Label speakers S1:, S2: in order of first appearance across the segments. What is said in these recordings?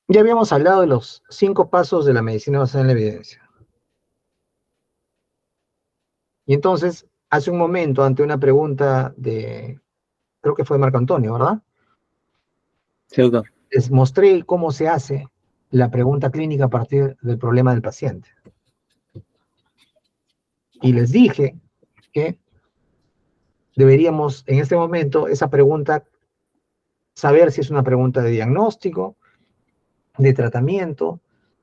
S1: Ya habíamos hablado de los 5 pasos de la medicina basada en la evidencia. Y entonces, hace un momento, ante una pregunta de, creo que fue Marco Antonio, ¿verdad?
S2: Sí, doctor.
S1: Les mostré cómo se hace la pregunta clínica a partir del problema del paciente. Y les dije que deberíamos, en este momento, esa pregunta, saber si es una pregunta de diagnóstico, de tratamiento,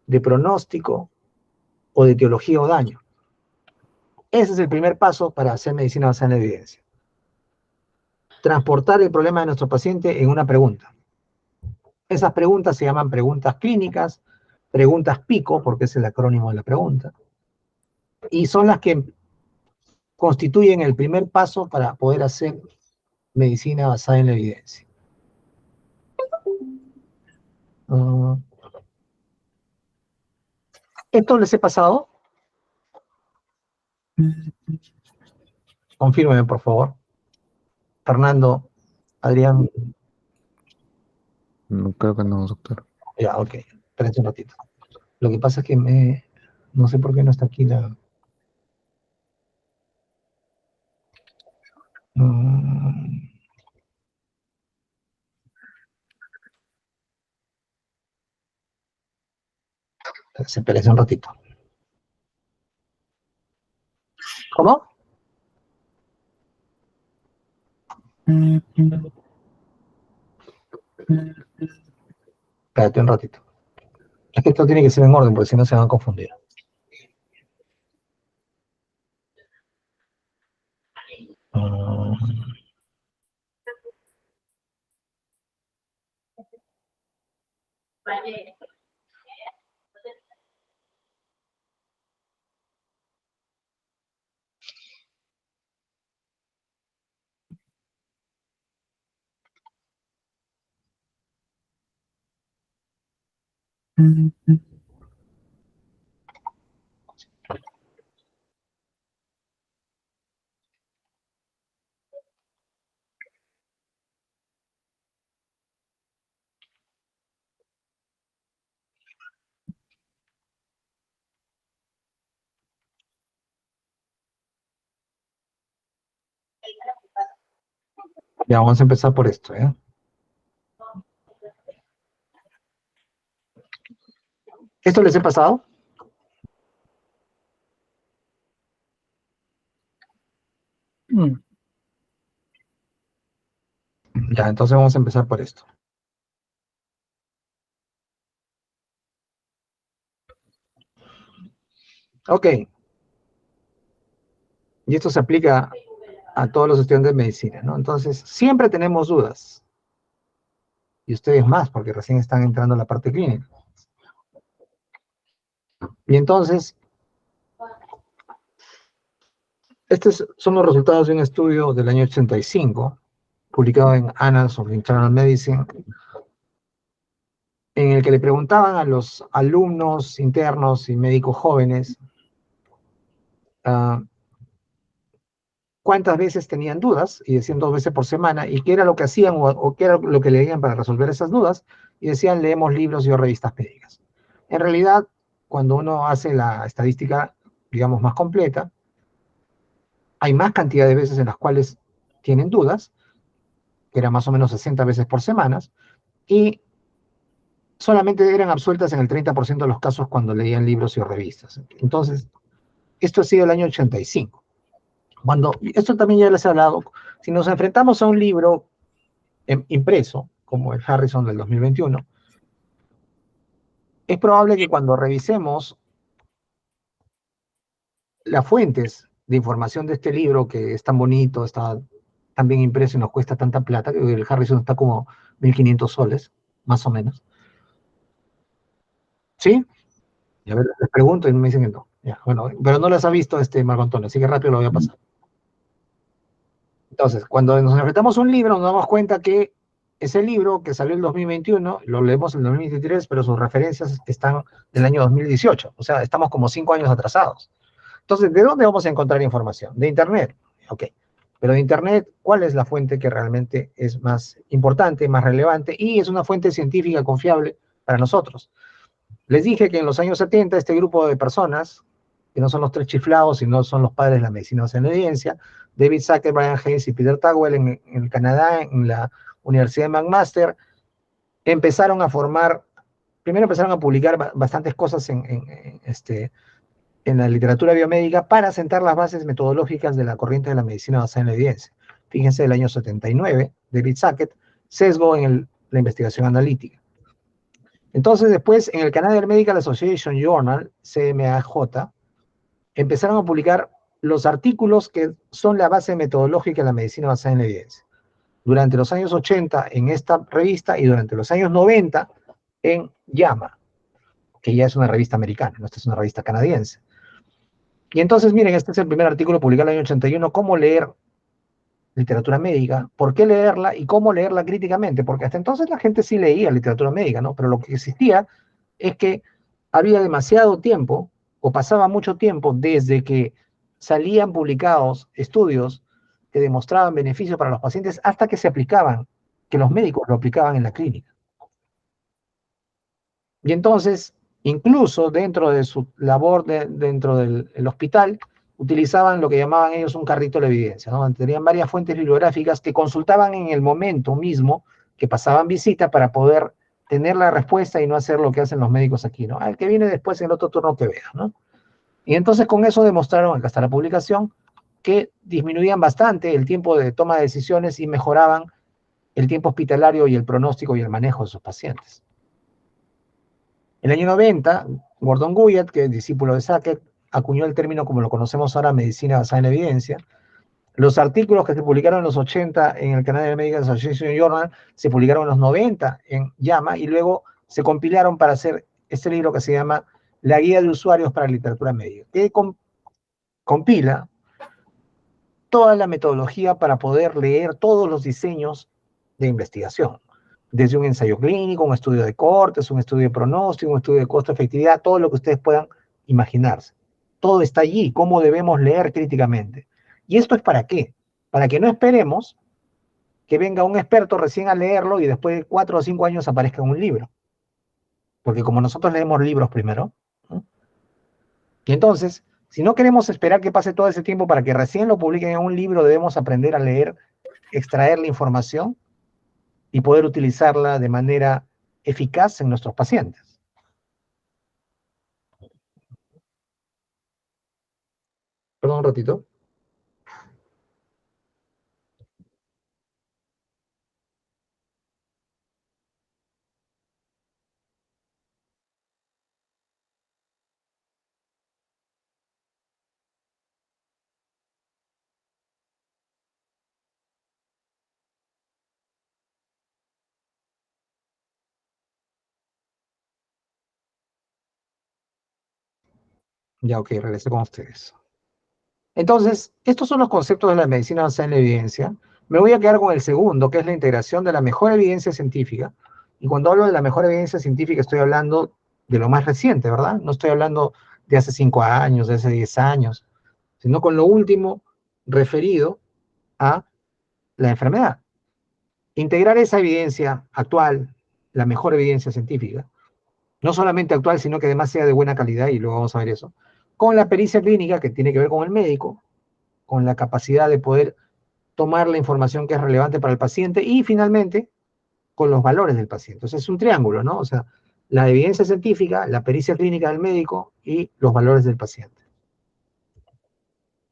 S1: de pronóstico o de etiología o daño. Ese es el primer paso para hacer medicina basada en la evidencia. Transportar el problema de nuestro paciente en una pregunta. Esas preguntas se llaman preguntas clínicas, preguntas PICO, porque es el acrónimo de la pregunta, y son las que constituyen el primer paso para poder hacer medicina basada en la evidencia. ¿Esto les he pasado? Confírmeme, por favor. Fernando, Adrián.
S3: No creo que no, doctor.
S1: Ya, ok. Espérense un ratito. Lo que pasa es que no sé por qué no está aquí la... Espérense un ratito. ¿Cómo? Espérate un ratito. Es que esto tiene que ser en orden, porque si no se van a confundir. Ya, vamos a empezar por esto, ¿eh? ¿Esto les he pasado? Ya, entonces vamos a empezar por esto. Ok. Y esto se aplica a todos los estudiantes de medicina, ¿no? Entonces, siempre tenemos dudas. Y ustedes más, porque recién están entrando a la parte clínica. Y entonces, estos son los resultados de un estudio del año 85, publicado en Annals of Internal Medicine, en el que le preguntaban a los alumnos internos y médicos jóvenes cuántas veces tenían dudas, y decían 2 veces por semana, y qué era lo que hacían o qué era lo que leían para resolver esas dudas, y decían leemos libros y o revistas médicas. En realidad, cuando uno hace la estadística, digamos, más completa, hay más cantidad de veces en las cuales tienen dudas, que era más o menos 60 veces por semana, y solamente eran absueltas en el 30% de los casos cuando leían libros y o revistas. Entonces, esto ha sido el año 85. Esto también ya les he hablado, si nos enfrentamos a un libro impreso, como el Harrison del 2021, es probable que cuando revisemos las fuentes de información de este libro, que es tan bonito, está tan bien impreso y nos cuesta tanta plata, que el Harrison está como 1.500 soles, más o menos. ¿Sí? Y a ver, les pregunto y me dicen que no. Ya, bueno, pero no las ha visto Marco Antonio, así que rápido lo voy a pasar. Entonces, cuando nos enfrentamos a un libro, nos damos cuenta que ese libro que salió en el 2021, lo leemos en el 2023, pero sus referencias están del año 2018. O sea, estamos como 5 años atrasados. Entonces, ¿de dónde vamos a encontrar información? De Internet. Ok. Pero de Internet, ¿cuál es la fuente que realmente es más importante, más relevante y es una fuente científica confiable para nosotros. Les dije que en los años 70 este grupo de personas, que no son los tres chiflados, sino son los padres de la medicina basada en la evidencia, David Sackler, Brian Hayes y Peter Tagwell en el Canadá, en la Universidad de McMaster, empezaron a formar, primero empezaron a publicar bastantes cosas en la literatura biomédica para sentar las bases metodológicas de la corriente de la medicina basada en la evidencia. Fíjense, el año 79, David Sackett, sesgo en la investigación analítica. Entonces, después, en el Canadian Medical Association Journal, CMAJ, empezaron a publicar los artículos que son la base metodológica de la medicina basada en la evidencia. Durante los años 80 en esta revista y durante los años 90 en JAMA, que ya es una revista americana, no, esta es una revista canadiense. Y entonces, miren, este es el primer artículo publicado en el año 81, cómo leer literatura médica, por qué leerla y cómo leerla críticamente, porque hasta entonces la gente sí leía literatura médica, ¿no? Pero lo que existía es que había demasiado tiempo, o pasaba mucho tiempo, desde que salían publicados estudios que demostraban beneficios para los pacientes hasta que se aplicaban, que los médicos lo aplicaban en la clínica. Y entonces, incluso dentro de su labor dentro del hospital, utilizaban lo que llamaban ellos un carrito de la evidencia, ¿no? Tenían varias fuentes bibliográficas que consultaban en el momento mismo que pasaban visita para poder tener la respuesta y no hacer lo que hacen los médicos aquí, ¿no? Al que viene después en el otro turno que vea, ¿no? Y entonces con eso demostraron, hasta la publicación, que disminuían bastante el tiempo de toma de decisiones y mejoraban el tiempo hospitalario y el pronóstico y el manejo de sus pacientes. En el año 90, Gordon Guyatt, que es discípulo de Sackett, acuñó el término como lo conocemos ahora, medicina basada en evidencia. Los artículos que se publicaron en los 80 en el Canadian Medical Association Journal se publicaron en los 90 en JAMA y luego se compilaron para hacer este libro que se llama La Guía de Usuarios para la Literatura Médica, que compila toda la metodología para poder leer todos los diseños de investigación, desde un ensayo clínico, un estudio de cortes, un estudio de pronóstico, un estudio de costo-efectividad, todo lo que ustedes puedan imaginarse. Todo está allí, cómo debemos leer críticamente. ¿Y esto es para qué? Para que no esperemos que venga un experto recién a leerlo y después de 4 o 5 años aparezca un libro. Porque como nosotros leemos libros primero, ¿no? Y entonces, si no queremos esperar que pase todo ese tiempo para que recién lo publiquen en un libro, debemos aprender a leer, extraer la información y poder utilizarla de manera eficaz en nuestros pacientes. Perdón un ratito. Ya, ok, regresé con ustedes. Entonces, estos son los conceptos de la medicina basada en la evidencia. Me voy a quedar con el segundo, que es la integración de la mejor evidencia científica. Y cuando hablo de la mejor evidencia científica, estoy hablando de lo más reciente, ¿verdad? No estoy hablando de hace 5 años, de hace 10 años, sino con lo último referido a la enfermedad. Integrar esa evidencia actual, la mejor evidencia científica, no solamente actual, sino que además sea de buena calidad, y luego vamos a ver eso, con la pericia clínica, que tiene que ver con el médico, con la capacidad de poder tomar la información que es relevante para el paciente y finalmente con los valores del paciente. Entonces es un triángulo, ¿no? O sea, la evidencia científica, la pericia clínica del médico y los valores del paciente.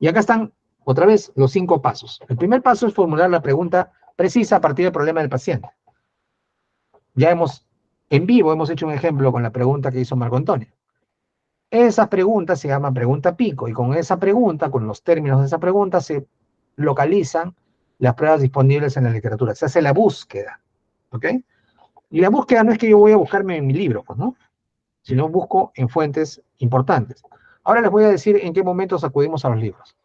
S1: Y acá están, otra vez, los 5 pasos. El primer paso es formular la pregunta precisa a partir del problema del paciente. Ya en vivo hemos hecho un ejemplo con la pregunta que hizo Marco Antonio. Esas preguntas se llaman pregunta pico, y con esa pregunta, con los términos de esa pregunta, se localizan las pruebas disponibles en la literatura. Se hace la búsqueda, ¿ok? Y la búsqueda no es que yo voy a buscarme en mi libro, pues, ¿no? Sino busco en fuentes importantes. Ahora les voy a decir en qué momentos acudimos a los libros.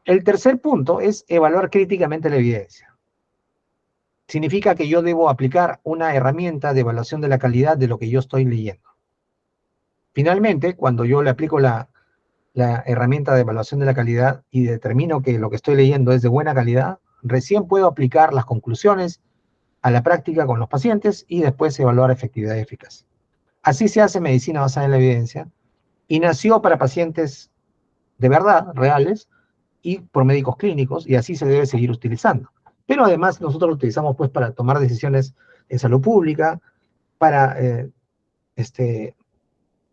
S1: El tercer punto es evaluar críticamente la evidencia. Significa que yo debo aplicar una herramienta de evaluación de la calidad de lo que yo estoy leyendo. Finalmente, cuando yo le aplico la herramienta de evaluación de la calidad y determino que lo que estoy leyendo es de buena calidad, recién puedo aplicar las conclusiones a la práctica con los pacientes y después evaluar efectividad y eficacia. Así se hace medicina basada en la evidencia y nació para pacientes de verdad, reales, y por médicos clínicos, y así se debe seguir utilizando. Pero además nosotros lo utilizamos pues para tomar decisiones en salud pública, para,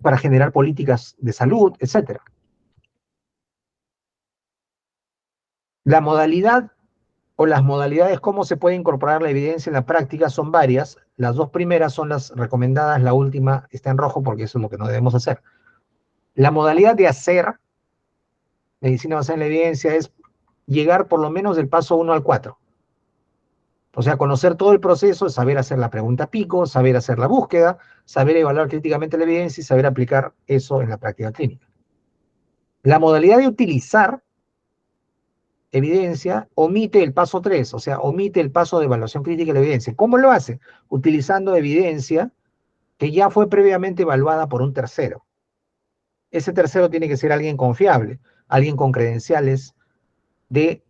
S1: para generar políticas de salud, etc. La modalidad o las modalidades, cómo se puede incorporar la evidencia en la práctica son varias. Las dos primeras son las recomendadas, la última está en rojo porque eso es lo que no debemos hacer. La modalidad de hacer medicina basada en la evidencia es llegar por lo menos del paso 1 al 4. O sea, conocer todo el proceso, saber hacer la pregunta pico, saber hacer la búsqueda, saber evaluar críticamente la evidencia y saber aplicar eso en la práctica clínica. La modalidad de utilizar evidencia omite el paso 3, o sea, omite el paso de evaluación crítica de la evidencia. ¿Cómo lo hace? Utilizando evidencia que ya fue previamente evaluada por un tercero. Ese tercero tiene que ser alguien confiable, alguien con credenciales de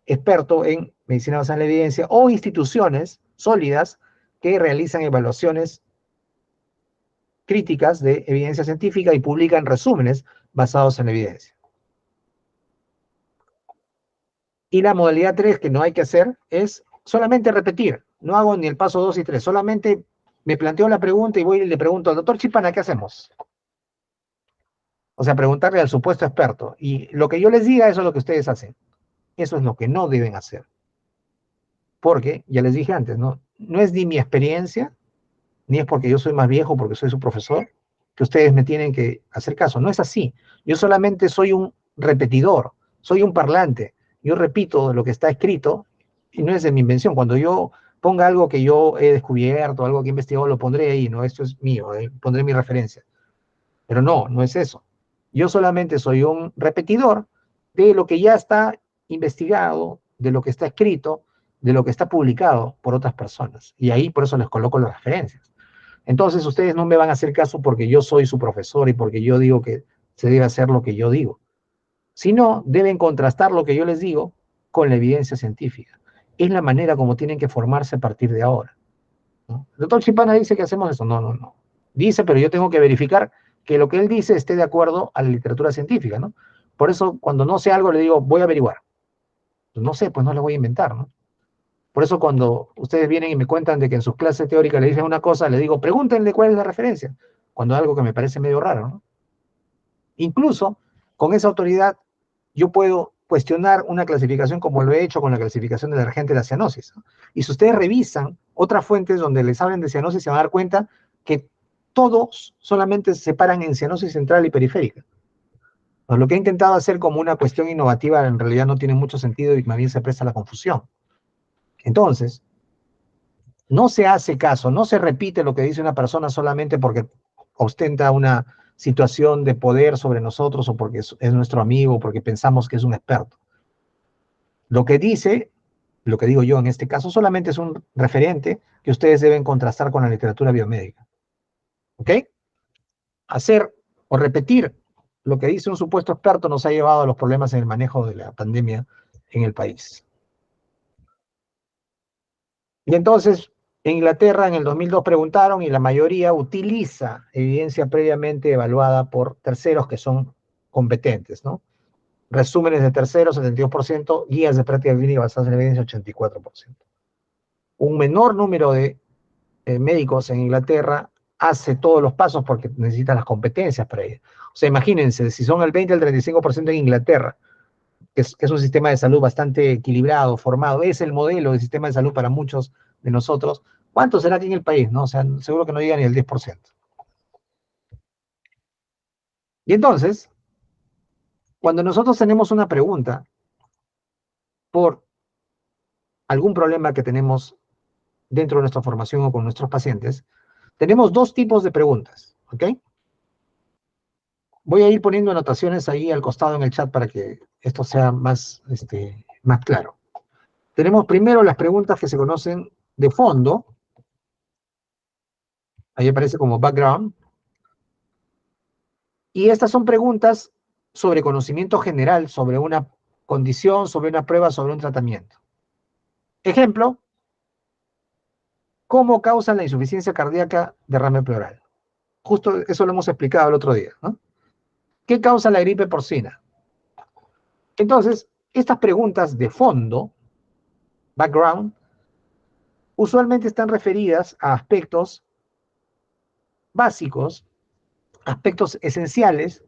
S1: experto en medicina basada en la evidencia o instituciones sólidas que realizan evaluaciones críticas de evidencia científica y publican resúmenes basados en la evidencia. Y la modalidad 3 que no hay que hacer es solamente repetir. No hago ni el paso 2 y 3, solamente me planteo la pregunta y voy y le pregunto al doctor Chipana, ¿qué hacemos? O sea, preguntarle al supuesto experto. Y lo que yo les diga, eso es lo que ustedes hacen. Eso es lo que no deben hacer. Porque, ya les dije antes, no es ni mi experiencia, ni es porque yo soy más viejo, porque soy su profesor, que ustedes me tienen que hacer caso. No es así. Yo solamente soy un repetidor, soy un parlante. Yo repito lo que está escrito y no es de mi invención. Cuando yo ponga algo que yo he descubierto, algo que he investigado, lo pondré ahí, ¿no? Esto es mío, pondré mi referencia. Pero no es eso. Yo solamente soy un repetidor de lo que ya está investigado, de lo que está escrito, de lo que está publicado por otras personas. Y ahí por eso les coloco las referencias. Entonces ustedes no me van a hacer caso porque yo soy su profesor y porque yo digo que se debe hacer lo que yo digo. Sino deben contrastar lo que yo les digo con la evidencia científica. Es la manera como tienen que formarse a partir de ahora, ¿no? El doctor Chipana dice que hacemos eso. No. Dice, pero yo tengo que verificar que lo que él dice esté de acuerdo a la literatura científica, ¿no? Por eso, cuando no sé algo, le digo, voy a averiguar. Pues no sé, pues no le voy a inventar, ¿no? Por eso cuando ustedes vienen y me cuentan de que en sus clases teóricas le dicen una cosa, le digo, pregúntenle cuál es la referencia, cuando es algo que me parece medio raro, ¿no? Incluso, con esa autoridad, yo puedo cuestionar una clasificación como lo he hecho con la clasificación del agente de la cianosis, ¿no? Y si ustedes revisan otras fuentes donde les hablen de cianosis, se van a dar cuenta que todos solamente se separan en cianosis central y periférica. Pues lo que he intentado hacer como una cuestión innovativa en realidad no tiene mucho sentido y más bien se presta a la confusión. Entonces, no se hace caso, no se repite lo que dice una persona solamente porque ostenta una situación de poder sobre nosotros o porque es nuestro amigo o porque pensamos que es un experto. Lo que dice, lo que digo yo en este caso, solamente es un referente que ustedes deben contrastar con la literatura biomédica. ¿Ok? Hacer o repetir lo que dice un supuesto experto nos ha llevado a los problemas en el manejo de la pandemia en el país. Y entonces, en Inglaterra en el 2002 preguntaron y la mayoría utiliza evidencia previamente evaluada por terceros que son competentes, ¿no? Resúmenes de terceros, 72%, guías de práctica clínica basadas en evidencia, 84%. Un menor número de médicos en Inglaterra hace todos los pasos porque necesita las competencias para ello. O sea, imagínense, si son el 20 al 35% en Inglaterra, que es un sistema de salud bastante equilibrado, formado, es el modelo de sistema de salud para muchos de nosotros. ¿Cuánto será aquí en el país? ¿No? O sea, seguro que no llega ni el 10%. Y entonces, cuando nosotros tenemos una pregunta por algún problema que tenemos dentro de nuestra formación o con nuestros pacientes, tenemos dos tipos de preguntas, ¿ok? Voy a ir poniendo anotaciones ahí al costado en el chat para que esto sea más, más claro. Tenemos primero las preguntas que se conocen de fondo. Ahí aparece como background. Y estas son preguntas sobre conocimiento general, sobre una condición, sobre una prueba, sobre un tratamiento. Ejemplo, ¿Cómo causan la insuficiencia cardíaca derrame pleural? Justo eso lo hemos explicado el otro día, ¿no? ¿Qué causa la gripe porcina? Entonces, estas preguntas de fondo, background, usualmente están referidas a aspectos básicos, aspectos esenciales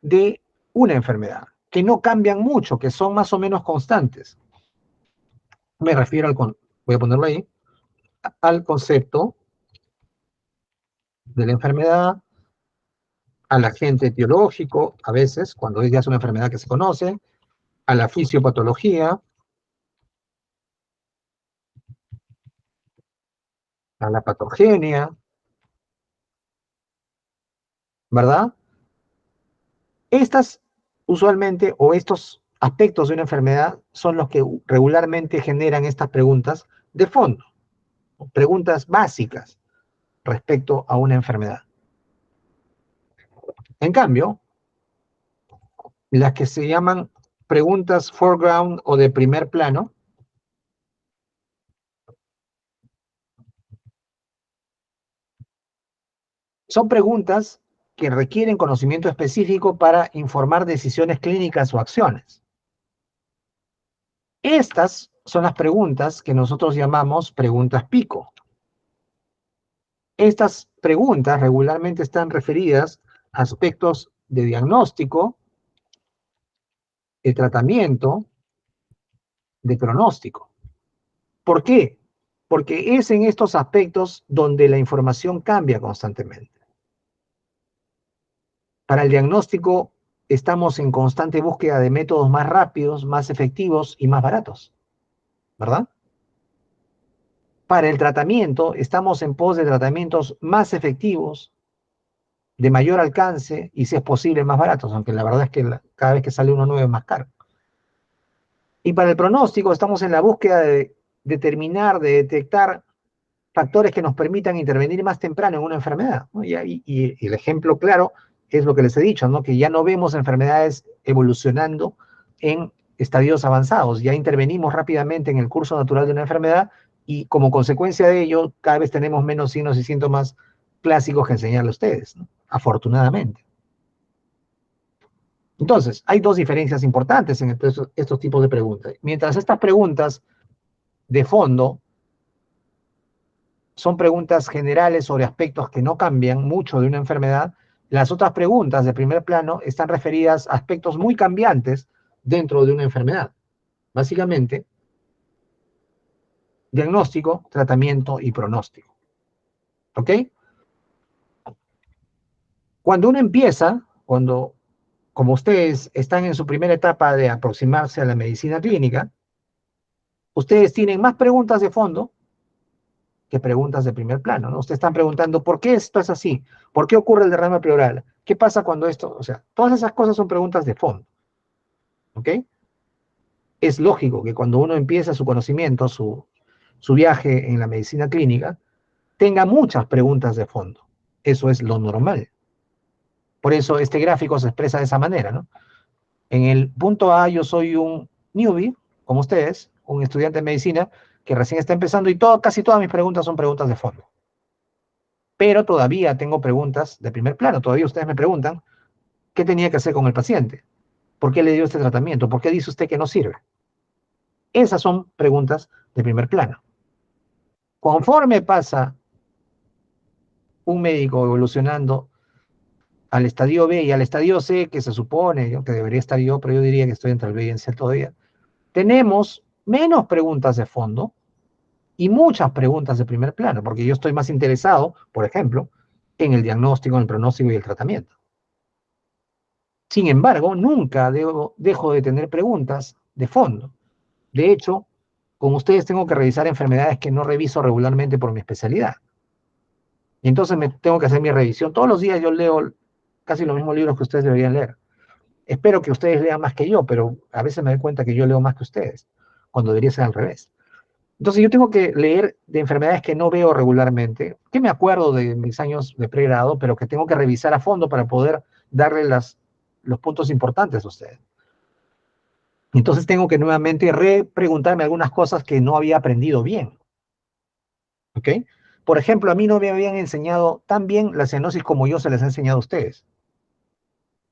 S1: de una enfermedad, que no cambian mucho, que son más o menos constantes. Me refiero voy a ponerlo ahí, al concepto de la enfermedad, al agente etiológico, a veces, cuando ya es una enfermedad que se conoce, a la fisiopatología, a la patogenia, ¿verdad? Estas usualmente, o estos aspectos de una enfermedad, son los que regularmente generan estas preguntas de fondo, preguntas básicas respecto a una enfermedad. En cambio, las que se llaman preguntas foreground o de primer plano, son preguntas que requieren conocimiento específico para informar decisiones clínicas o acciones. Estas son las preguntas que nosotros llamamos preguntas pico. Estas preguntas regularmente están referidas a aspectos de diagnóstico, de tratamiento, de pronóstico. ¿Por qué? Porque es en estos aspectos donde la información cambia constantemente. Para el diagnóstico estamos en constante búsqueda de métodos más rápidos, más efectivos y más baratos, ¿verdad? Para el tratamiento estamos en pos de tratamientos más efectivos, de mayor alcance y, si es posible, más baratos, aunque la verdad es que cada vez que sale uno nuevo es más caro. Y para el pronóstico estamos en la búsqueda de determinar, de detectar factores que nos permitan intervenir más temprano en una enfermedad, ¿no? Y el ejemplo claro es lo que les he dicho, ¿no? Que ya no vemos enfermedades evolucionando en estadios avanzados, ya intervenimos rápidamente en el curso natural de una enfermedad y como consecuencia de ello cada vez tenemos menos signos y síntomas clásicos que enseñarle a ustedes, ¿no? Afortunadamente. Entonces, hay dos diferencias importantes en estos tipos de preguntas. Mientras estas preguntas de fondo son preguntas generales sobre aspectos que no cambian mucho de una enfermedad, las otras preguntas de primer plano están referidas a aspectos muy cambiantes dentro de una enfermedad. Básicamente, diagnóstico, tratamiento y pronóstico. ¿Ok? Cuando uno empieza, como ustedes están en su primera etapa de aproximarse a la medicina clínica, ustedes tienen más preguntas de fondo que preguntas de primer plano, ¿no? Ustedes están preguntando, ¿por qué esto es así? ¿Por qué ocurre el derrame pleural? ¿Qué pasa cuando esto? O sea, todas esas cosas son preguntas de fondo, ¿ok? Es lógico que cuando uno empieza su conocimiento, su viaje en la medicina clínica, tenga muchas preguntas de fondo. Eso es lo normal. Por eso este gráfico se expresa de esa manera, ¿no? En el punto A yo soy un newbie, como ustedes, un estudiante de medicina que recién está empezando y casi todas mis preguntas son preguntas de fondo. Pero todavía tengo preguntas de primer plano. Todavía ustedes me preguntan, ¿qué tenía que hacer con el paciente? ¿Por qué le dio este tratamiento? ¿Por qué dice usted que no sirve? Esas son preguntas de primer plano. Conforme pasa un médico evolucionando al estadio B y al estadio C, que se supone que debería estar yo, pero yo diría que estoy entre el B y el C todavía, tenemos menos preguntas de fondo y muchas preguntas de primer plano, porque yo estoy más interesado, por ejemplo, en el diagnóstico, en el pronóstico y el tratamiento. Sin embargo, nunca dejo de tener preguntas de fondo. De hecho, con ustedes tengo que revisar enfermedades que no reviso regularmente por mi especialidad. Y entonces me tengo que hacer mi revisión. Todos los días yo leo casi los mismos libros que ustedes deberían leer. Espero que ustedes lean más que yo, pero a veces me doy cuenta que yo leo más que ustedes, cuando debería ser al revés. Entonces yo tengo que leer de enfermedades que no veo regularmente, que me acuerdo de mis años de pregrado, pero que tengo que revisar a fondo para poder darle los puntos importantes a ustedes. Entonces tengo que nuevamente repreguntarme algunas cosas que no había aprendido bien. ¿Ok? Por ejemplo, a mí no me habían enseñado tan bien la cianosis como yo se les he enseñado a ustedes.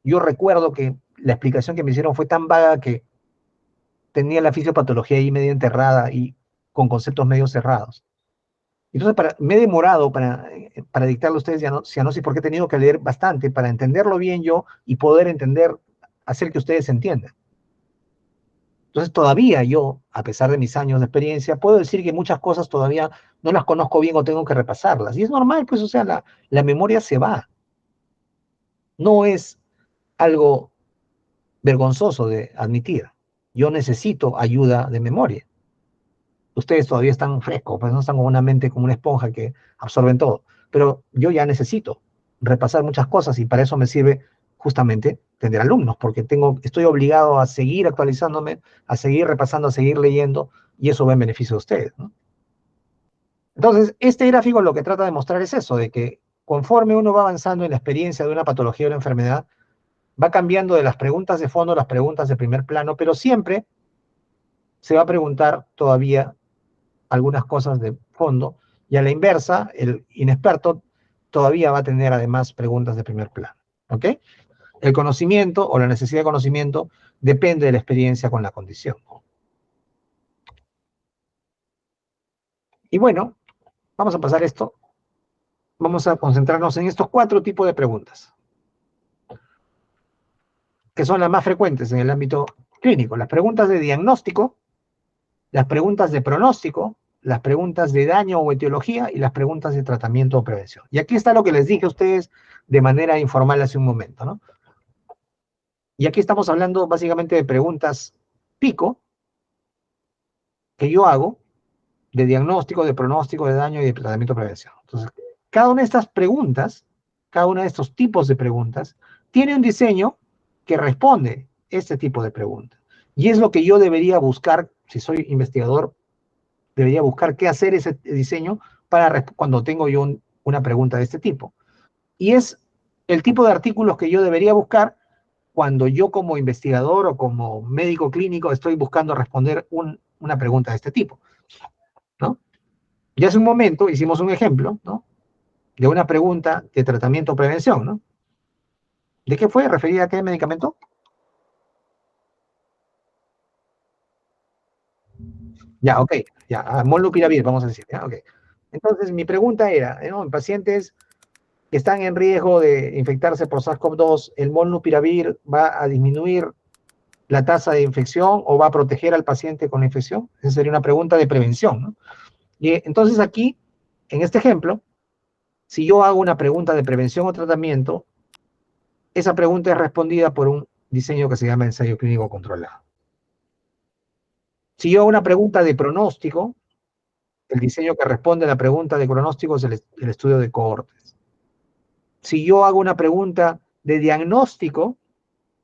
S1: Yo recuerdo que la explicación que me hicieron fue tan vaga que tenía la fisiopatología ahí medio enterrada y con conceptos medio cerrados. Entonces, me he demorado para dictarle a ustedes cianosis porque he tenido que leer bastante para entenderlo bien yo y poder entender, hacer que ustedes entiendan. Entonces, todavía yo, a pesar de mis años de experiencia, puedo decir que muchas cosas todavía no las conozco bien o tengo que repasarlas. Y es normal, pues, o sea, la memoria se va. No es algo vergonzoso de admitir. Yo necesito ayuda de memoria. Ustedes todavía están frescos, pues no están con una mente como una esponja que absorben todo. Pero yo ya necesito repasar muchas cosas y para eso me sirve justamente tener alumnos, porque estoy obligado a seguir actualizándome, a seguir repasando, a seguir leyendo, y eso va en beneficio de ustedes, ¿no? Entonces, este gráfico lo que trata de mostrar es eso, de que conforme uno va avanzando en la experiencia de una patología o una enfermedad, va cambiando de las preguntas de fondo a las preguntas de primer plano, pero siempre se va a preguntar todavía algunas cosas de fondo, y a la inversa, el inexperto todavía va a tener además preguntas de primer plano. ¿Ok? El conocimiento o la necesidad de conocimiento depende de la experiencia con la condición. Y bueno, vamos a pasar esto. Vamos a concentrarnos en estos 4 tipos de preguntas, que son las más frecuentes en el ámbito clínico. Las preguntas de diagnóstico, las preguntas de pronóstico, las preguntas de daño o etiología y las preguntas de tratamiento o prevención. Y aquí está lo que les dije a ustedes de manera informal hace un momento, ¿no? Y aquí estamos hablando básicamente de preguntas pico que yo hago de diagnóstico, de pronóstico, de daño y de tratamiento o prevención. Entonces, cada una de estas preguntas, cada uno de estos tipos de preguntas, tiene un diseño que responde este tipo de preguntas. Y es lo que yo debería buscar, si soy investigador, debería buscar qué hacer ese diseño para cuando tengo yo una pregunta de este tipo. Y es el tipo de artículos que yo debería buscar cuando yo como investigador o como médico clínico estoy buscando responder una pregunta de este tipo, ¿no? Y hace un momento hicimos un ejemplo, ¿no? De una pregunta de tratamiento o prevención, ¿no? ¿De qué fue? ¿Referida a qué medicamento? Ya, ok, ya, a molnupiravir, vamos a decir, ya, ok. Entonces, mi pregunta era, ¿no? En pacientes que están en riesgo de infectarse por SARS-CoV-2, ¿el molnupiravir va a disminuir la tasa de infección o va a proteger al paciente con la infección? Esa sería una pregunta de prevención, ¿no? Y entonces aquí, en este ejemplo, si yo hago una pregunta de prevención o tratamiento, esa pregunta es respondida por un diseño que se llama ensayo clínico controlado. Si yo hago una pregunta de pronóstico, el diseño que responde a la pregunta de pronóstico es el estudio de cohortes. Si yo hago una pregunta de diagnóstico,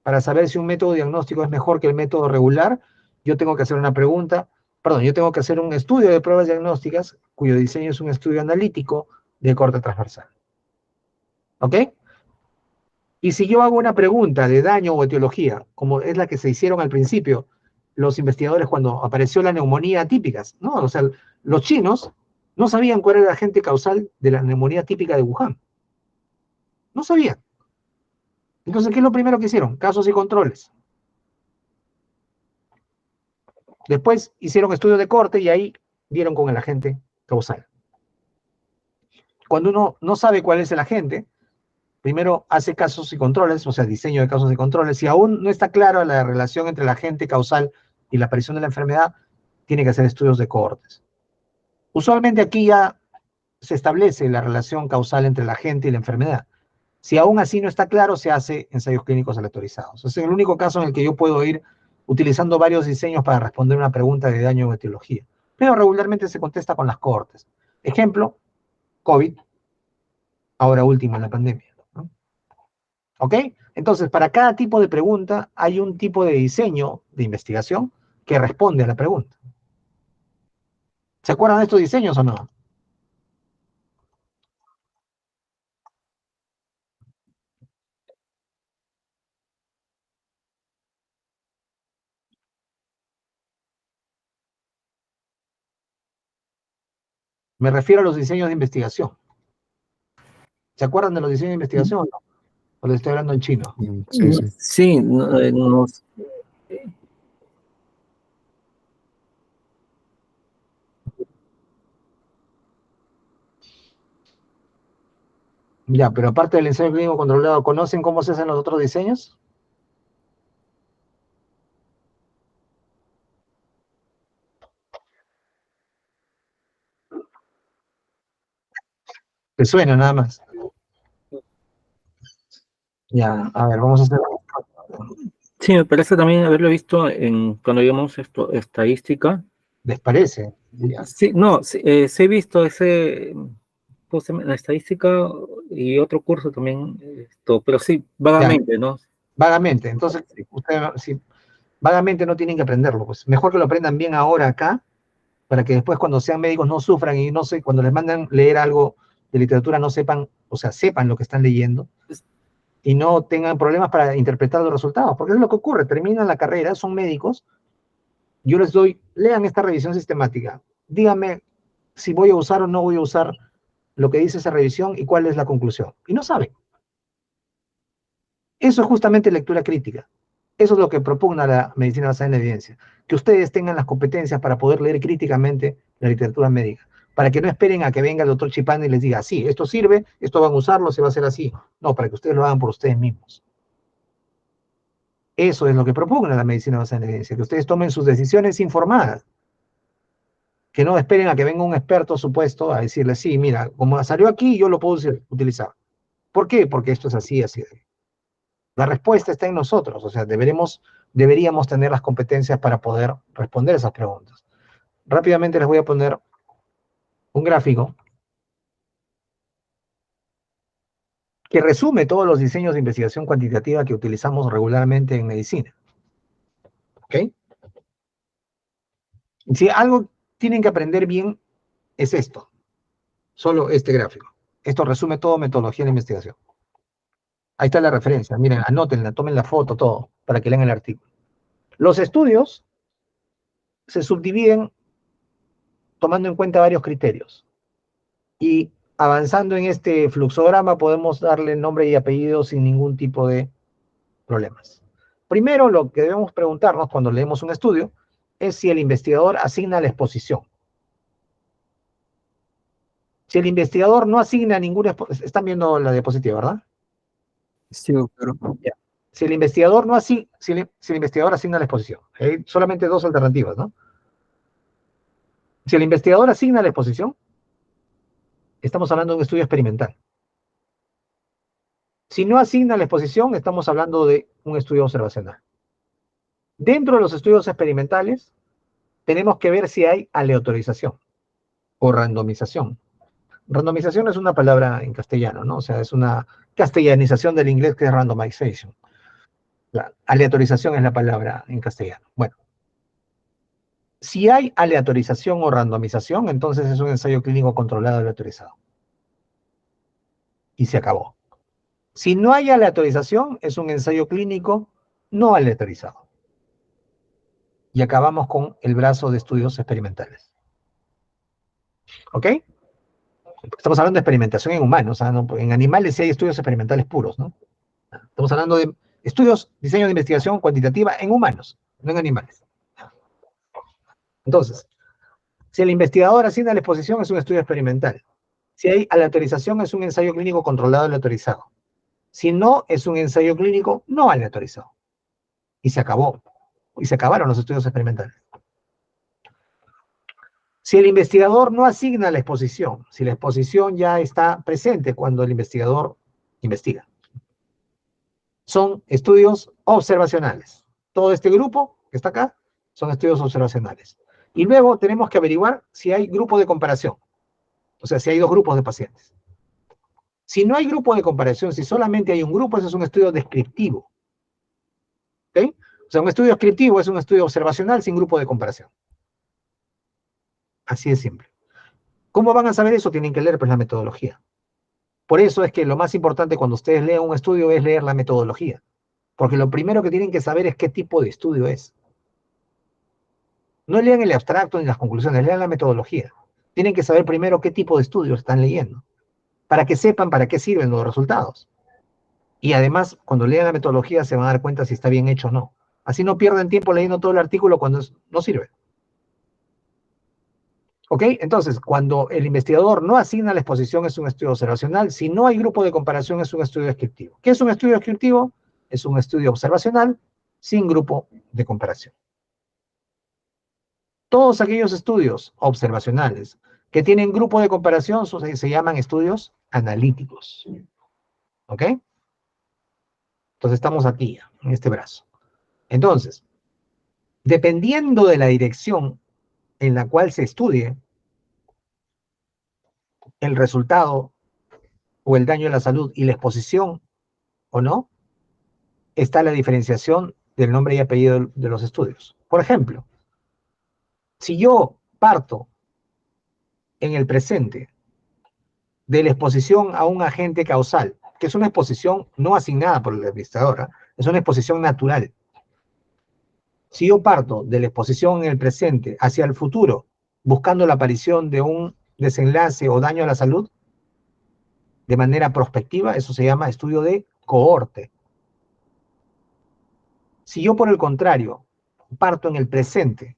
S1: para saber si un método diagnóstico es mejor que el método regular, yo tengo que hacer una pregunta, perdón, yo tengo que hacer un estudio de pruebas diagnósticas cuyo diseño es un estudio analítico de corte transversal. ¿Ok? Y si yo hago una pregunta de daño o etiología, como es la que se hicieron al principio los investigadores cuando apareció la neumonía atípica, ¿no? O sea, los chinos no sabían cuál era el agente causal de la neumonía típica de Wuhan. No sabían. Entonces, ¿qué es lo primero que hicieron? Casos y controles. Después hicieron estudios de corte y ahí dieron con el agente causal. Cuando uno no sabe cuál es el agente, primero hace casos y controles, o sea, diseño de casos y controles. Si aún no está clara la relación entre el agente causal y la aparición de la enfermedad, tiene que hacer estudios de cohortes. Usualmente aquí ya se establece la relación causal entre el agente y la enfermedad. Si aún así no está claro, se hace ensayos clínicos aleatorizados. Es el único caso en el que yo puedo ir utilizando varios diseños para responder una pregunta de daño o etiología. Pero regularmente se contesta con las cohortes. Ejemplo, COVID, ahora último en la pandemia, ¿no? ¿Ok? Entonces, para cada tipo de pregunta hay un tipo de diseño de investigación que responde a la pregunta. ¿Se acuerdan de estos diseños o no? Me refiero a los diseños de investigación. ¿Se acuerdan de los diseños de investigación o no? O les estoy hablando en chino.
S2: Sí, sí. Sí,
S1: Ya, pero aparte del ensayo clínico controlado, ¿conocen cómo se hacen los otros diseños? ¿Te suena nada más? Ya, a ver, vamos a hacer...
S2: sí, me parece también haberlo visto cuando llamamos esto estadística.
S1: ¿Les parece? Ya.
S2: Sí, no, sí, sí he visto ese, ¿cómo se llama? La estadística y otro curso también, pero sí,
S1: Ya,
S2: vagamente, ¿no?
S1: vagamente. Entonces, ustedes, si vagamente no tienen que aprenderlo, pues mejor que lo aprendan bien ahora acá, para que después cuando sean médicos no sufran y no sé, cuando les mandan leer algo de literatura no sepan, o sea, sepan lo que están leyendo y no tengan problemas para interpretar los resultados, porque es lo que ocurre, terminan la carrera, son médicos, yo les doy, lean esta revisión sistemática, díganme si voy a usar o no voy a usar lo que dice esa revisión y cuál es la conclusión. Y no saben. Eso es justamente lectura crítica. Eso es lo que propugna la medicina basada en la evidencia. Que ustedes tengan las competencias para poder leer críticamente la literatura médica. Para que no esperen a que venga el doctor Chipán y les diga, sí, esto sirve, esto van a usarlo, se va a hacer así. No, para que ustedes lo hagan por ustedes mismos. Eso es lo que propugna la medicina basada en la evidencia. Que ustedes tomen sus decisiones informadas. Que no esperen a que venga un experto supuesto a decirles, sí, mira, como salió aquí, yo lo puedo utilizar. ¿Por qué? Porque esto es así, así. La respuesta está en nosotros, o sea, deberíamos tener las competencias para poder responder esas preguntas. Rápidamente les voy a poner un gráfico que resume todos los diseños de investigación cuantitativa que utilizamos regularmente en medicina. ¿Ok? Si algo tienen que aprender bien es esto, solo este gráfico. Esto resume todo metodología de investigación. Ahí está la referencia, miren, anótenla, tomen la foto, todo, para que lean el artículo. Los estudios se subdividen tomando en cuenta varios criterios. Y avanzando en este fluxograma podemos darle nombre y apellido sin ningún tipo de problemas. Primero, lo que debemos preguntarnos cuando leemos un estudio es si el investigador asigna la exposición. Si el investigador no asigna ninguna exposición, están viendo la diapositiva, ¿verdad?
S2: Sí, claro.
S1: Ya. Si el investigador no asigna, si el investigador asigna la exposición, hay solamente dos alternativas, ¿no? Si el investigador asigna la exposición, estamos hablando de un estudio experimental. Si no asigna la exposición, estamos hablando de un estudio observacional. Dentro de los estudios experimentales, tenemos que ver si hay aleatorización o randomización. Randomización es una palabra en castellano, ¿no? O sea, es una castellanización del inglés que es randomization. La aleatorización es la palabra en castellano. Bueno, si hay aleatorización o randomización, entonces es un ensayo clínico controlado aleatorizado. Y se acabó. Si no hay aleatorización, es un ensayo clínico no aleatorizado. Y acabamos con el brazo de estudios experimentales. ¿Ok? Estamos hablando de experimentación en humanos, ¿ah? ¿No? En animales sí hay estudios experimentales puros, ¿no? Estamos hablando de estudios, diseño de investigación cuantitativa en humanos, no en animales. Entonces, si el investigador asigna la exposición, es un estudio experimental. Si hay aleatorización, es un ensayo clínico controlado aleatorizado. Si no, es un ensayo clínico no aleatorizado. Y se acabó. Y se acabaron los estudios experimentales. Si el investigador no asigna la exposición, si la exposición ya está presente cuando el investigador investiga, son estudios observacionales. Todo este grupo que está acá son estudios observacionales. Y luego tenemos que averiguar si hay grupo de comparación, o sea, si hay dos grupos de pacientes. Si no hay grupo de comparación, si solamente hay un grupo, ese es un estudio descriptivo. ¿Ok? O sea, un estudio descriptivo es un estudio observacional sin grupo de comparación. Así de simple. ¿Cómo van a saber eso? Tienen que leer pues, la metodología. Por eso es que lo más importante cuando ustedes lean un estudio es leer la metodología. Porque lo primero que tienen que saber es qué tipo de estudio es. No lean el abstracto ni las conclusiones, lean la metodología. Tienen que saber primero qué tipo de estudios están leyendo, para que sepan para qué sirven los resultados. Y además, cuando lean la metodología se van a dar cuenta si está bien hecho o no. Así no pierden tiempo leyendo todo el artículo cuando no sirve. ¿Ok? Entonces, cuando el investigador no asigna la exposición es un estudio observacional, si no hay grupo de comparación es un estudio descriptivo. ¿Qué es un estudio descriptivo? Es un estudio observacional sin grupo de comparación. Todos aquellos estudios observacionales que tienen grupo de comparación se llaman estudios analíticos. ¿Ok? Entonces estamos aquí, en este brazo. Entonces, dependiendo de la dirección en la cual se estudie el resultado o el daño a la salud y la exposición o no, está la diferenciación del nombre y apellido de los estudios. Por ejemplo, si yo parto en el presente de la exposición a un agente causal, que es una exposición no asignada por el administrador, es una exposición natural. Si yo parto de la exposición en el presente hacia el futuro, buscando la aparición de un desenlace o daño a la salud, de manera prospectiva, eso se llama estudio de cohorte. Si yo, por el contrario, parto en el presente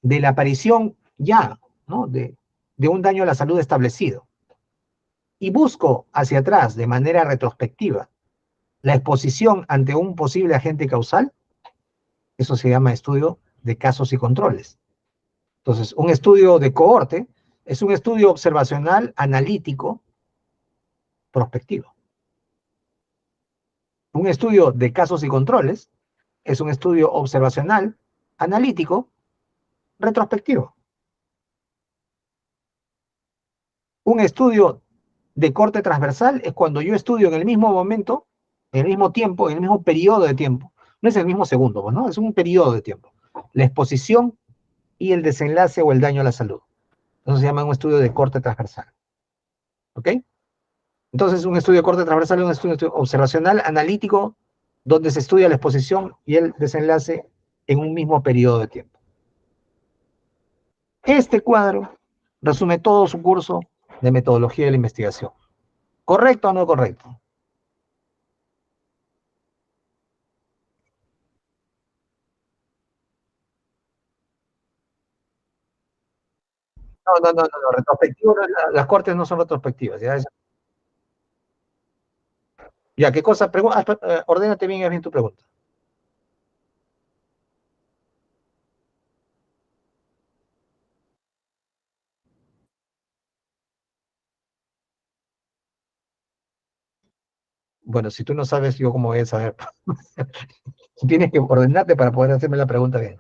S1: de la aparición ya, ¿no? de un daño a la salud establecido y busco hacia atrás de manera retrospectiva la exposición ante un posible agente causal, eso se llama estudio de casos y controles. Entonces, un estudio de cohorte es un estudio observacional analítico prospectivo. Un estudio de casos y controles es un estudio observacional analítico retrospectivo. Un estudio de corte transversal es cuando yo estudio en el mismo momento, en el mismo tiempo, en el mismo periodo de tiempo. No es el mismo segundo, ¿no? Es un periodo de tiempo. La exposición y el desenlace o el daño a la salud. Eso se llama un estudio de corte transversal. ¿Ok? Entonces, un estudio de corte transversal es un estudio observacional, analítico, donde se estudia la exposición y el desenlace en un mismo periodo de tiempo. Este cuadro resume todo su curso de metodología de la investigación. ¿Correcto o no correcto? No, retrospectivo, las cortes no son retrospectivas. Ya, ¿qué cosa? Ordénate bien, es bien tu pregunta. Bueno, si tú no sabes, yo cómo voy a saber. Tienes que ordenarte para poder hacerme la pregunta bien.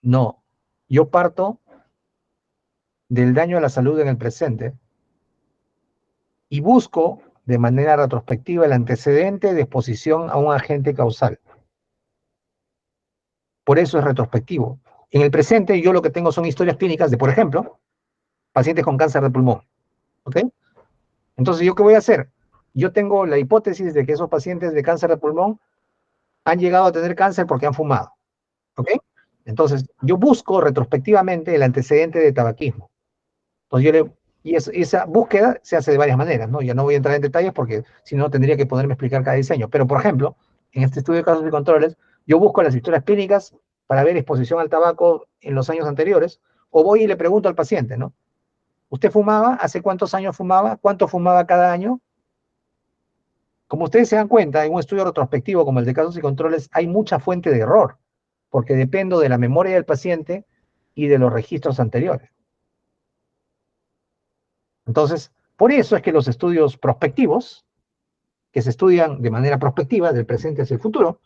S1: No, yo parto del daño a la salud en el presente y busco de manera retrospectiva el antecedente de exposición a un agente causal. Por eso es retrospectivo. En el presente yo lo que tengo son historias clínicas de, por ejemplo, pacientes con cáncer de pulmón. ¿Ok? Entonces, ¿yo qué voy a hacer? Yo tengo la hipótesis de que esos pacientes de cáncer de pulmón han llegado a tener cáncer porque han fumado. ¿Ok? Entonces, yo busco retrospectivamente el antecedente de tabaquismo. Entonces, esa búsqueda se hace de varias maneras, ¿no? Ya no voy a entrar en detalles porque si no tendría que ponerme a explicar cada diseño. Pero, por ejemplo, en este estudio de casos y controles, yo busco las historias clínicas para ver exposición al tabaco en los años anteriores, o voy y le pregunto al paciente, ¿no? ¿Usted fumaba? ¿Hace cuántos años fumaba? ¿Cuánto fumaba cada año? Como ustedes se dan cuenta, en un estudio retrospectivo como el de casos y controles hay mucha fuente de error, porque dependo de la memoria del paciente y de los registros anteriores. Entonces, por eso es que los estudios prospectivos, que se estudian de manera prospectiva, del presente hacia el futuro,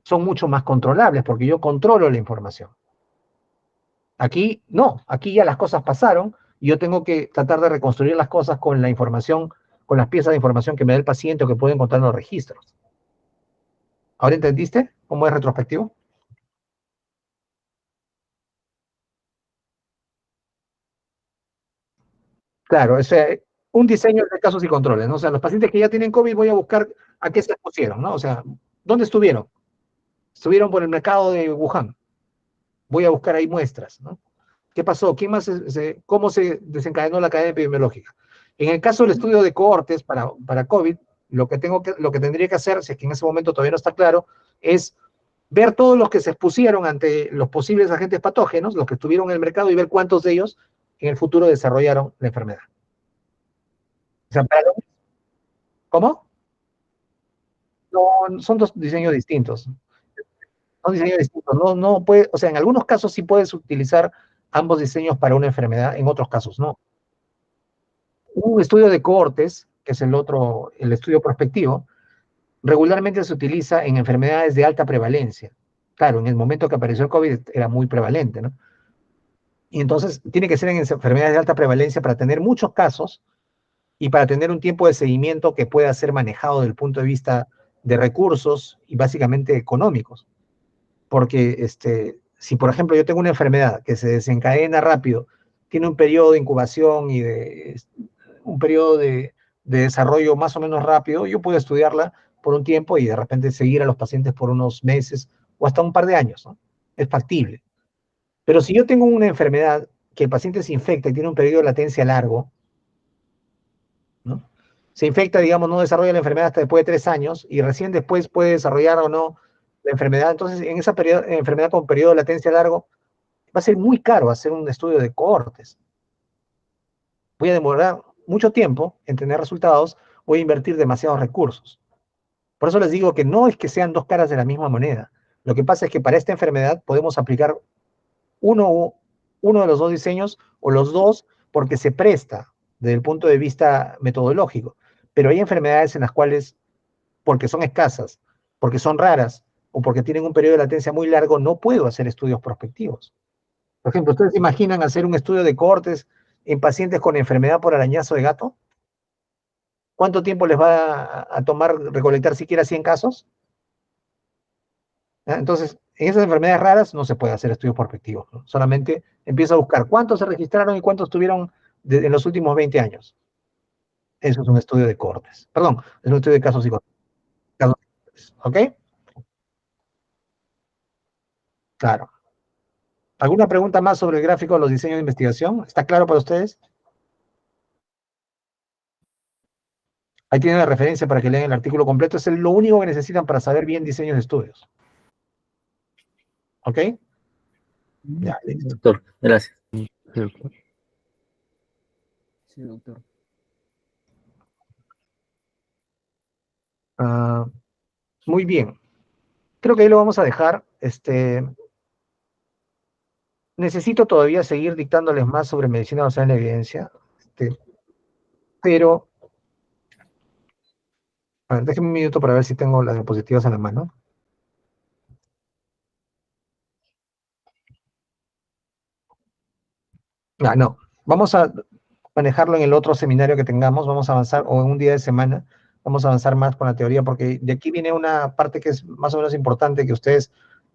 S1: son mucho más controlables, porque yo controlo la información. Aquí no, aquí ya las cosas pasaron y yo tengo que tratar de reconstruir las cosas con la información, con las piezas de información que me da el paciente o que puede encontrar en los registros. ¿Ahora entendiste cómo es retrospectivo? Claro, Un diseño de casos y controles, ¿no? O sea, los pacientes que ya tienen COVID voy a buscar a qué se expusieron, ¿no? O sea, ¿dónde estuvieron? Estuvieron por el mercado de Wuhan. Voy a buscar ahí muestras, ¿no? ¿Qué pasó? ¿Quién más cómo se desencadenó la cadena epidemiológica? En el caso del estudio de cohortes para COVID, lo que tendría que hacer, si es que en ese momento todavía no está claro, es ver todos los que se expusieron ante los posibles agentes patógenos, los que estuvieron en el mercado, y ver cuántos de ellos en el futuro desarrollaron la enfermedad. O sea, ¿cómo? No, son dos diseños distintos. Son diseños distintos. No puede, o sea, en algunos casos sí puedes utilizar ambos diseños para una enfermedad, en otros casos no. Un estudio de cohortes, que es el otro, el estudio prospectivo, regularmente se utiliza en enfermedades de alta prevalencia. Claro, en el momento que apareció el COVID era muy prevalente, ¿no? Y entonces tiene que ser en enfermedades de alta prevalencia para tener muchos casos y para tener un tiempo de seguimiento que pueda ser manejado desde el punto de vista de recursos y básicamente económicos. Porque si por ejemplo yo tengo una enfermedad que se desencadena rápido, tiene un periodo de incubación y un periodo de desarrollo más o menos rápido, yo puedo estudiarla por un tiempo y de repente seguir a los pacientes por unos meses o hasta un par de años, ¿no? Es factible. Pero si yo tengo una enfermedad que el paciente se infecta y tiene un periodo de latencia largo, ¿no? Se infecta, digamos, no desarrolla la enfermedad hasta después de 3 años y recién después puede desarrollar o no la enfermedad. Entonces, en esa enfermedad con periodo de latencia largo, va a ser muy caro hacer un estudio de cohortes. Voy a demorar mucho tiempo en tener resultados, voy a invertir demasiados recursos. Por eso les digo que no es que sean dos caras de la misma moneda. Lo que pasa es que para esta enfermedad podemos aplicar uno, uno de los dos diseños o los dos porque se presta desde el punto de vista metodológico. Pero hay enfermedades en las cuales, porque son escasas, porque son raras o porque tienen un periodo de latencia muy largo, no puedo hacer estudios prospectivos. Por ejemplo, ¿ustedes se imaginan hacer un estudio de cohortes en pacientes con enfermedad por arañazo de gato? ¿Cuánto tiempo les va a tomar recolectar siquiera 100 casos? ¿Ah? Entonces, en esas enfermedades raras no se puede hacer estudios prospectivos, ¿no? Solamente empieza a buscar cuántos se registraron y cuántos tuvieron en los últimos 20 años. Eso es un estudio de cohortes. Perdón, es un estudio de casos psicológicos. ¿Ok? Claro. ¿Alguna pregunta más sobre el gráfico de los diseños de investigación? ¿Está claro para ustedes? Ahí tienen la referencia para que lean el artículo completo. Es lo único que necesitan para saber bien diseños de estudios. ¿Ok? Ya, listo.
S2: Doctor, gracias.
S3: Sí, doctor.
S2: Sí, doctor.
S1: Muy bien. Creo que ahí lo vamos a dejar. Necesito todavía seguir dictándoles más sobre medicina basada en la evidencia, pero a ver, déjenme un minuto para ver si tengo las diapositivas en la mano. No, vamos a manejarlo en el otro seminario que tengamos, vamos a avanzar, o en un día de semana, vamos a avanzar más con la teoría, porque de aquí viene una parte que es más o menos importante, que ustedes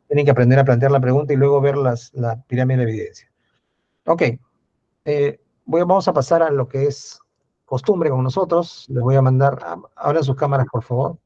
S1: tienen que aprender a plantear la pregunta y luego ver la pirámide de evidencia. Ok, vamos a pasar a lo que es costumbre con nosotros. Les voy a mandar, abran sus cámaras, por favor.